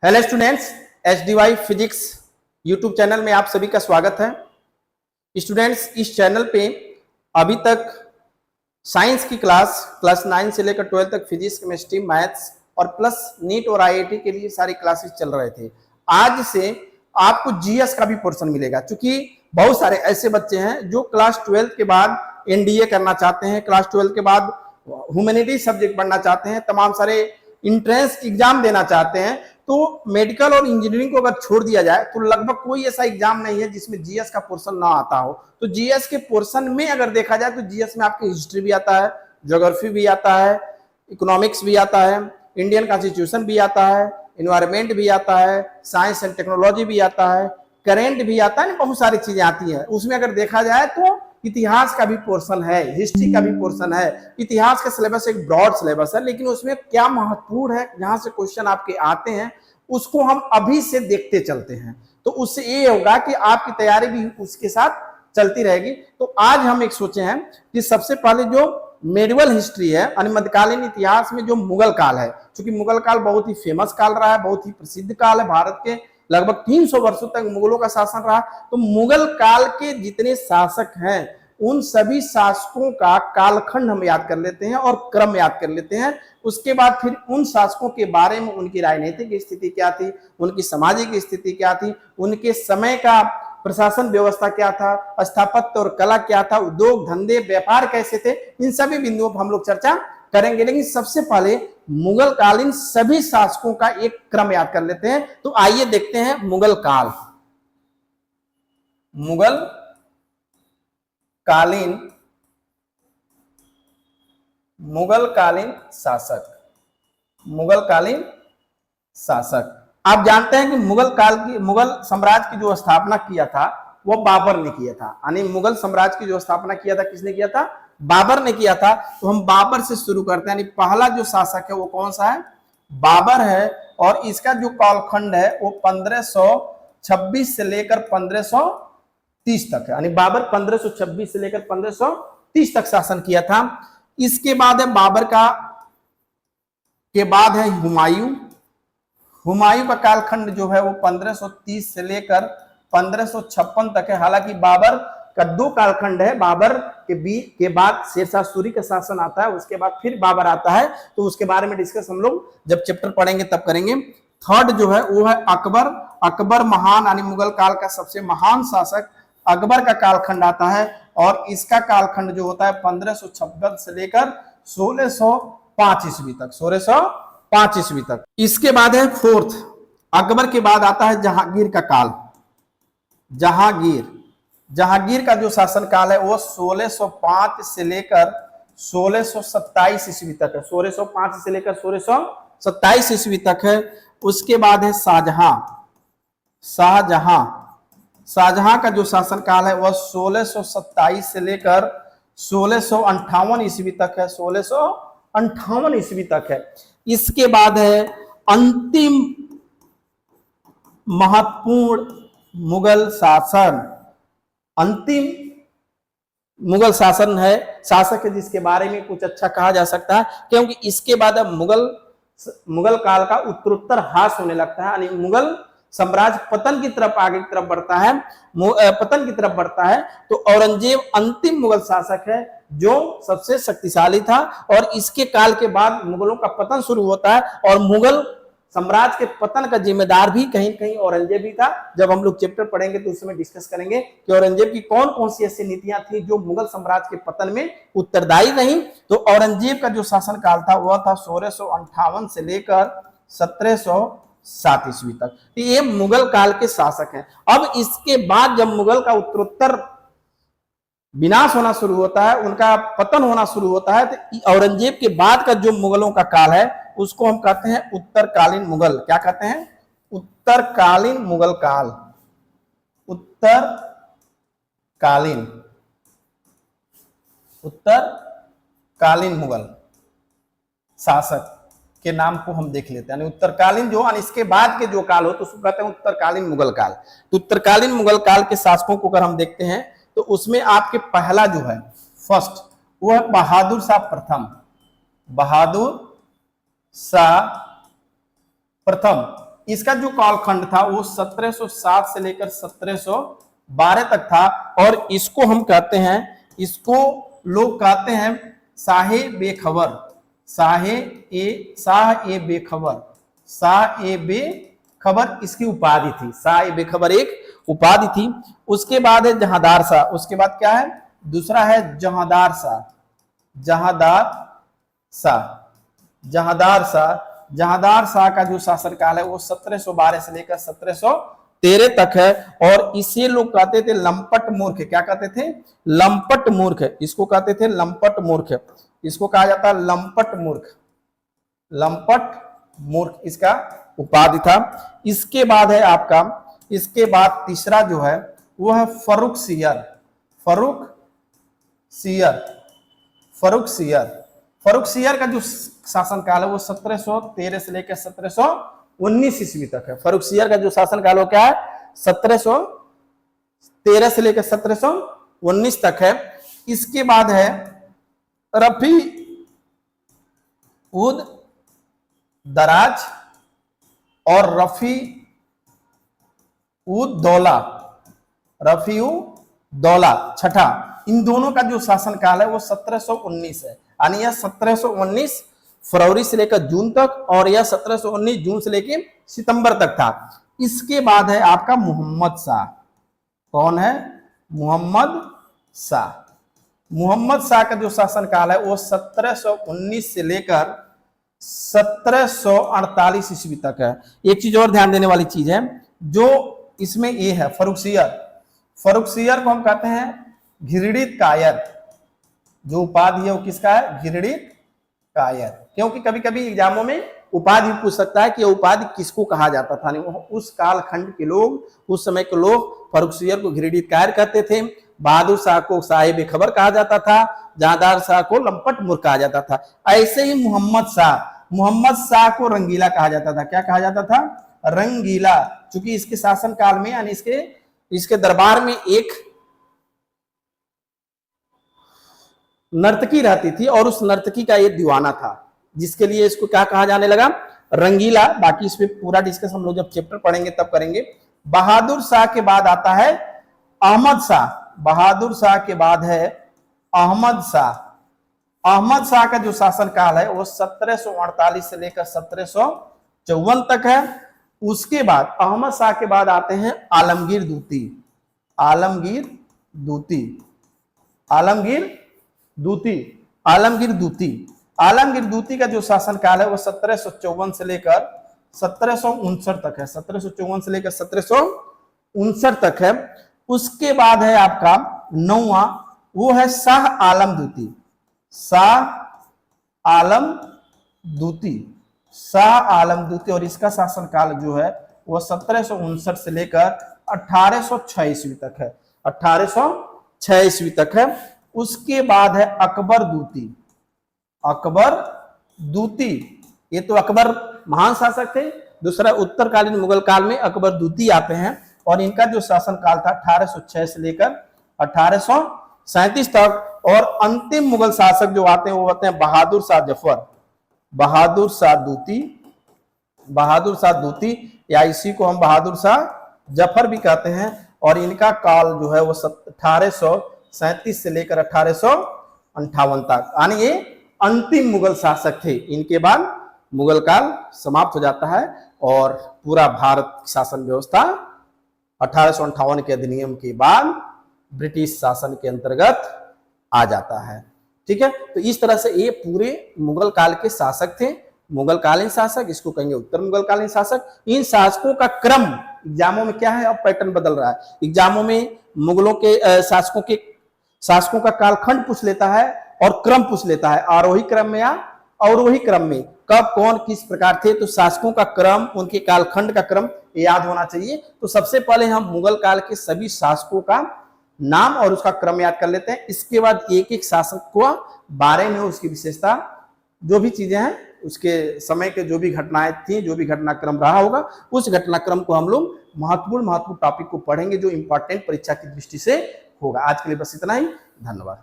Hello students, HDY physics YouTube channel में आप सभी का स्वागत है। स्टूडेंट्स, इस चैनल पे अभी तक साइंस की क्लास 9 से लेकर 12 तक फिजिक्स, केमिस्ट्री, मैथ्स और प्लस नीट और IIT के लिए सारी क्लासेस चल रहे थे। आज से आपको GS का भी पोर्शन मिलेगा, क्योंकि बहुत सारे ऐसे बच्चे हैं जो क्लास 12 के बाद NDA करना चाहते हैं, क्लास 12 के बाद ह्यूमैनिटीज सब्जेक्ट पढ़ना चाहते हैं, तमाम सारे इंट्रेंस एग्जाम देना चाहते हैं। तो मेडिकल और इंजीनियरिंग को अगर छोड़ दिया जाए तो लगभग कोई ऐसा एग्जाम नहीं है जिसमें GS का पोर्शन ना आता हो। तो GS के पोर्शन में अगर देखा जाए तो GS में आपकी हिस्ट्री भी आता है, ज्योग्राफी भी आता है, इकोनॉमिक्स भी आता है, इंडियन कॉन्स्टिट्यूशन भी आता है, इन्वायरमेंट भी आता है, साइंस एंड टेक्नोलॉजी भी आता है, करेंट भी आता है, बहुत सारी चीजें आती है। उसमें अगर देखा जाए तो इतिहास का भी पोर्शन है, हिस्ट्री का भी पोर्शन है। इतिहास का सिलेबस एक ब्रॉड सिलेबस है, लेकिन उसमें क्या महत्वपूर्ण है, जहां से क्वेश्चन आपके आते हैं उसको हम अभी से देखते चलते हैं। तो उससे ये होगा कि आपकी तैयारी भी उसके साथ चलती रहेगी। तो आज हम एक सोचे हैं कि सबसे पहले जो मेडिवल हिस्ट्री है, मध्यकालीन इतिहास में जो मुगल काल है, क्योंकि मुगल काल बहुत ही फेमस काल रहा है, बहुत ही प्रसिद्ध काल है, भारत के लगभग 300 वर्षों तक मुगलों का शासन रहा। तो मुगल काल के जितने शासक हैं उन सभी शासकों का कालखंड हम याद कर लेते हैं और क्रम याद कर लेते हैं। उसके बाद फिर उन शासकों के बारे में उनकी राजनीतिक स्थिति क्या थी, उनकी सामाजिक स्थिति क्या थी, उनके समय का प्रशासन व्यवस्था क्या था, स्थापत्य और कला क्या था, उद्योग धंधे व्यापार कैसे थे, इन सभी बिंदुओं पर हम लोग चर्चा करेंगे। लेकिन सबसे पहले मुगल कालीन सभी शासकों का एक क्रम याद कर लेते हैं। तो आइए देखते हैं मुगल काल। मुगल कालीन शासक, मुगल कालीन शासक। आप जानते हैं कि मुगल साम्राज्य की जो स्थापना किया था वो बाबर ने किया था। यानी मुगल साम्राज्य की जो स्थापना किया था किसने किया था? बाबर ने किया था। तो हम बाबर से शुरू करते हैं। यानी पहला जो शासक है वो कौन सा है? बाबर है। और इसका जो कालखंड है वो 1526 से लेकर 1530 तक है। यानी बाबर 1526 से लेकर 1530 तक शासन किया था। इसके बाद है बाबर के बाद है हुमायूं। हुमायूं का कालखंड जो है वो 1530 से लेकर 1556 तक है। हालांकि बाबर का दो कालखंड है, बाबर के बाद शेरशाह सूरी का शासन आता है, उसके बाद फिर बाबर आता है। तो उसके बारे में डिस्कस हम लोग जब चैप्टर पढ़ेंगे तब करेंगे। थर्ड जो है वो है अकबर। अकबर महान, यानी मुगल काल का सबसे महान शासक अकबर का कालखंड आता है। और इसका कालखंड जो होता है 1556 से लेकर 1605 ईस्वी तक, 1605 ईस्वी तक। इसके बाद है फोर्थ, अकबर के बाद आता है जहांगीर का काल। जहांगीर का जो शासन काल है वो 1605 से लेकर 1627 ईस्वी तक है। 1605 से लेकर 1627 ईस्वी तक है। उसके बाद है शाहजहां का जो शासन काल है वह 1627 से लेकर 1658 ईस्वी तक है। 1658 ईस्वी तक है। इसके बाद है अंतिम महत्वपूर्ण मुगल शासन। अंतिम मुगल शासन है, शासक है जिसके बारे में कुछ अच्छा कहा जा सकता है, क्योंकि इसके बाद अब मुगल काल का उत्तरोत्तर ह्रास होने लगता है। यानी मुगल साम्राज्य पतन की तरफ आगे की तरफ बढ़ता है, पतन की तरफ बढ़ता है। तो औरंगजेब अंतिम मुगल शासक है जो सबसे शक्तिशाली था। और इसके काल के बाद मुगलों का पतन शुरू होता है। और मुगल साम्राज्य के पतन का जिम्मेदार भी कहीं कहीं औरंगजेब भी था। जब हम लोग चैप्टर पढ़ेंगे तो उस समय डिस्कस करेंगे कि औरंगजेब की कौन कौन सी ऐसी नीतियां थी जो मुगल साम्राज्य के पतन में उत्तरदायी रही। तो औरंगजेब का जो शासन काल था वह था 1658 से लेकर 1707 ईस्वी तक। तो ये मुगल काल के शासक हैं। अब इसके बाद जब मुगल का उत्तरोत्तर विनाश होना शुरू होता है, उनका पतन होना शुरू होता है, तो औरंगजेब के बाद का जो मुगलों का काल है उसको हम कहते हैं उत्तरकालीन मुगल। क्या कहते हैं? उत्तरकालीन मुगल काल। उत्तरकालीन मुगल शासक के नाम को हम देख लेते हैं। यानी उत्तरकालीन जो, इसके बाद के जो काल हो तो उसको कहते हैं उत्तरकालीन मुगल काल। तो उत्तरकालीन मुगल काल के शासकों को अगर हम देखते हैं तो उसमें आपके पहला जो है फर्स्ट वो है बहादुर शाह प्रथम। इसका जो कालखंड था वो 1707 से लेकर 1712 तक था। और इसको हम कहते हैं, इसको लोग कहते हैं शाहे बेखबर, शाह ए बेखबर, शाह ए बेखबर इसकी उपाधि थी, शाह ए बेखबर एक उपाधि थी। उसके बाद है जहांदार शाह, उसके बाद क्या है, दूसरा है जहांदार शाह, जहांदार शाह, जहांदार शाह। जहांदार शाह का जो शासनकाल है वो 1712 से लेकर 1713 तक है। और इसे लोग कहते थे लंपट मूर्ख, क्या कहते थे, लंपट मूर्ख, इसको कहते थे लंपट मूर्ख, इसको कहा जाता है लंपट मूर्ख, लंपट मूर्ख इसका उपाधि था। इसके बाद है आपका, इसके बाद तीसरा जो है वो है फर्रुख सियर, फर्रुख सियर, फर्रुख सियर। फर्रुख सियर का जो शासनकाल है वो 1713 से लेकर 1719 ईस्वी तक है। फर्रुख सियर का जो शासनकाल वो क्या है, 1713 से लेकर 1719 तक है। इसके बाद है रफी उद दराज और रफी उद दौला, रफी उद दौला छठा। इन दोनों का जो शासनकाल है वो 1719 है, यानी यह 1719 फरवरी से लेकर जून तक और यह 1719 जून से लेकर सितंबर तक था। इसके बाद है आपका मोहम्मद शाह, कौन है, मोहम्मद शाह। मोहम्मद शाह का जो शासनकाल है वो 1719 से लेकर 1748 ईस्वी तक है। एक चीज और ध्यान देने वाली चीज है, जो इसमें ये है फर्रुख सियर, फर्रुख सियर को हम कहते हैं घृणित कायर, जो उपाधि है वो किसका है, घृणित कायर। क्योंकि कभी कभी एग्जामों में उपाधि पूछ सकता है कि यह उपाधि किसको कहा जाता था। नहीं, उस कालखंड के लोग, उस समय के लोग फर्रुख सियर को घृणित कायर कहते थे, बहादुर शाह को साहिब खबर कहा जाता था, जहांदार शाह को लंपट मूर्ख कहा जाता था। ऐसे ही मोहम्मद शाह, मोहम्मद शाह को रंगीला कहा जाता था। क्या कहा जाता था, रंगीला। चूंकि इसके शासनकाल में यानी इसके दरबार में एक नर्तकी रहती थी और उस नर्तकी का ये दीवाना था, जिसके लिए इसको क्या कहा जाने लगा, रंगीला। बाकी इस पे पूरा डिस्कस हम लोग जब चैप्टर पढ़ेंगे तब करेंगे। बहादुर शाह के बाद आता है अहमद शाह, बहादुर शाह के बाद है अहमद शाह। अहमद शाह का जो शासनकाल है वो 1748 से लेकर 1754 तक है। उसके बाद अहमद शाह के बाद आते हैं आलमगीर दूती, आलमगीर दूती, आलमगीर दूती, आलमगीर दूती। आलमगीर दूती का जो शासनकाल है वो 1754 से लेकर 1759 तक है, 1754 से लेकर 1759 तक है। उसके बाद है आपका नौवां, वो है शाह आलम दूती, शाह आलम दूती, शाह आलम दूती। और इसका शासनकाल जो है वो 1759 से लेकर 1806 ईस्वी तक है, 1806 ईस्वी तक है। उसके बाद है अकबर दूती, अकबर दूती। ये तो अकबर महान शासक थे। दूसरा उत्तरकालीन मुगल काल में अकबर दूती आते हैं और इनका जो शासनकाल था 1806 से लेकर 1837 तक। और अंतिम मुगल शासक जो आते हैं वो होते हैं बहादुर शाह जफर, बहादुर शाह दूती, बहादुर शाह दूती, या इसी को हम बहादुर शाह जफर भी कहते हैं। और इनका काल जो है वो 1837 से लेकर 1858 तक, यानी ये अंतिम मुगल शासक थे। इनके बाद मुगल काल समाप्त हो जाता है और पूरा भारत की शासन व्यवस्था 1858 के अधिनियम के बाद ब्रिटिश शासन के अंतर्गत आ जाता है। ठीक है, तो इस तरह से ये पूरे मुगल काल के शासक थे। मुगल कालीन शासक, इसको कहेंगे उत्तर मुगल कालीन शासक। इन शासकों का क्रम एग्जामों में क्या है, अब पैटर्न बदल रहा है। एग्जामों में मुगलों के शासकों का कालखंड पूछ लेता है और क्रम पूछ लेता है, आरोही क्रम में या अवरोही क्रम में, कब कौन किस प्रकार थे। तो शासकों का क्रम, उनके कालखंड का क्रम याद होना चाहिए। तो सबसे पहले हम मुगल काल के सभी शासकों का नाम और उसका क्रम याद कर लेते हैं। इसके बाद एक एक शासक को बारे में, उसकी विशेषता, जो भी चीजें हैं, उसके समय के जो भी घटनाएं थी, जो भी घटनाक्रम रहा होगा, उस घटनाक्रम को हम लोग महत्वपूर्ण टॉपिक को पढ़ेंगे जो इंपॉर्टेंट परीक्षा की दृष्टि से होगा। आज के लिए बस इतना ही, धन्यवाद।